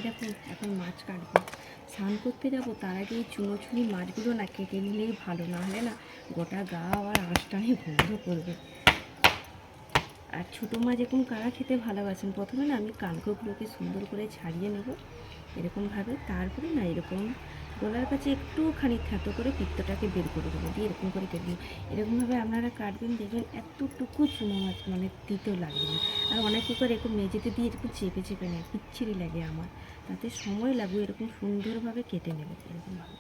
দেখুন এখন মাছ কাটবো, স্নান করতে যাবো তার আগে এই চুনোচুনি মাছগুলো না কেটে নিলেই ভালো, না হলে না গোটা গা আবার আঁশটানি গন্ধ করবে। আর ছোটো মাছ এরকম কারা খেতে ভালোবাসেন, প্রথমে না আমি কানকোগুলোকে সুন্দর করে ছাড়িয়ে নেব এরকমভাবে, তারপরে না এরকম গলার কাছে একটুখানি থ্যাতো করে পিত্তটাকে বের করে দেবো, দিয়ে এরকম করে কেটে এরকমভাবে আপনারা কাটবেন, দেখবেন এতটুকু চুনো মাছ মানে দিতেও লাগবে না। আর অনেকে করে এরকম মেঝেতে দিয়ে এরকম চেপে চেপে নেয়, বিচ্ছিরি লাগে আমার, তাতে সময় লাগবে। এরকম সুন্দরভাবে কেটে নেবে এরকমভাবে।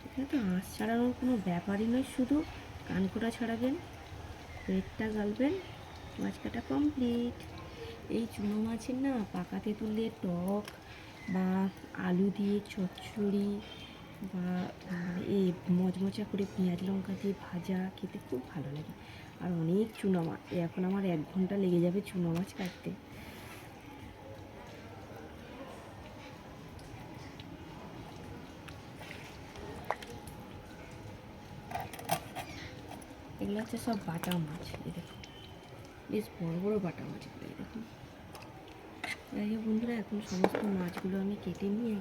এখানে তো আঁশ ছাড়ানোর কোনো ব্যাপারই নয়, শুধু কানকোটা ছাড়াবেন, পেটটা গালবেন, মাছ কাটা কমপ্লিট। এই চুনো মাছের না পাকা তেঁতুল দিয়ে টক বা আলু দিয়ে চচ্চড়ি বা মানে এই মচমচা করে পেঁয়াজ লঙ্কা দিয়ে ভাজা খেতে খুব ভালো লাগে। আর অনেক চুনো মাছ, এখন আমার 1 ঘন্টা লেগে যাবে চুনো মাছ কাটতে। এগুলো হচ্ছে সব বাটা মাছ, এই দেখুন বেশ বড় বড় বাটা মাছগুলো, এই দেখুন। যাই হোক বন্ধুরা, এখন সমস্ত মাছগুলো আমি কেটে নিয়ে